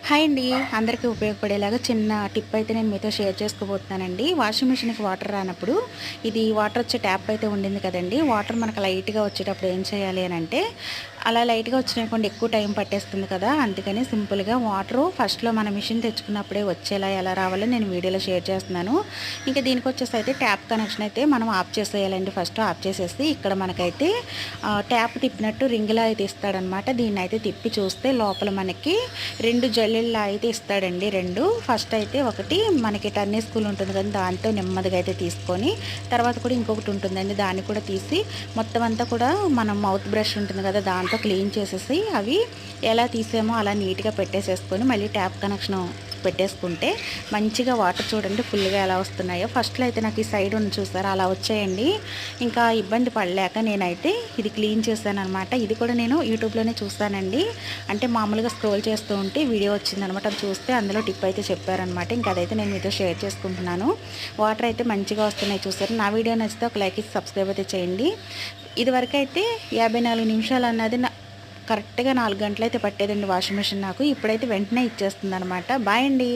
Hi అండి. అందరికీ ఉపయోగపడేలాగా చిన్న టిప్ అయితే నేను మీతో షేర్ చేసుకోబోతున్నానండి. వాషింగ్ మిషన్‌కి వాటర్ రానప్పుడు ఇది వాటర్ వచ్చే ట్యాప్ అయితే ఉండింది కదండీ! వాటర్ మనకు లైట్‌గా వచ్చేటప్పుడు ఏం చేయాలి అనంటే, అలా లైట్‌గా వచ్చినాయనుకోండి ఎక్కువ టైం పట్టేస్తుంది కదా! అందుకని సింపుల్‌గా వాటరు ఫస్ట్‌లో మన మిషన్ తెచ్చుకున్నప్పుడే వచ్చేలా ఎలా రావాలో నేను వీడియోలో షేర్ చేస్తున్నాను. ఇంకా దీనికొచ్చేసి అయితే ట్యాప్ కనెక్షన్ అయితే మనం ఆఫ్ చేసేయాలండి. ఫస్ట్ ఆఫ్ చేసేసి ఇక్కడ మనకైతే ట్యాప్ తిప్పినట్టు రింగ్‌లా అయితే ఇస్తాడనమాట. దీన్నయితే తిప్పి చూస్తే లోపల మనకి 2 జల్లెళ్ళ అయితే ఇస్తాడండి. 2 ఫస్ట్ అయితే ఒకటి మనకి టర్నీ స్కూల్ ఉంటుంది కదా! దాంతో నెమ్మదిగా అయితే తీసుకొని, తర్వాత కూడా ఇంకొకటి ఉంటుందండి. దాన్ని కూడా తీసి మొత్తం అంతా కూడా మనం మౌత్ బ్రష్ ఉంటుంది కదా! దాంతో క్లీన్ చేసేసి అవి ఎలా తీసామో అలా నీట్‌గా పెట్టేసేసుకొని మళ్ళీ ట్యాప్ కనెక్షను పెట్టేసుకుంటే మంచిగా వాటర్ చూడండి ఫుల్‌గా ఎలా వస్తున్నాయో. ఫస్ట్‌లో అయితే నాకు ఈ సైడ్ ఉంది చూసారా అలా వచ్చాయండి. ఇంకా ఇబ్బంది పడలేక నేనైతే ఇది క్లీన్ చేశాననమాట. ఇది కూడా నేను యూట్యూబ్‌లోనే చూసానండి. అంటే మామూలుగా స్క్రోల్ చేస్తూ ఉంటే వీడియో వచ్చిందనమాట. అది చూస్తే అందులో టిప్ అయితే చెప్పారనమాట. ఇంకా అదైతే నేను మీతో షేర్ చేసుకుంటున్నాను. వాటర్ అయితే మంచిగా వస్తున్నాయి చూసారు. నా వీడియో నచ్చితే ఒక లైక్ ఇచ్చి సబ్స్క్రైబ్ అయితే చేయండి. ఇదివరకైతే 54 నిమిషాలు అన్నది కరెక్ట్‌గా 4 గంటలైతే పట్టేదండి వాషింగ్ మిషన్ నాకు. ఇప్పుడైతే వెంటనే ఇచ్చేస్తుందనమాట. బాయ్ అండి.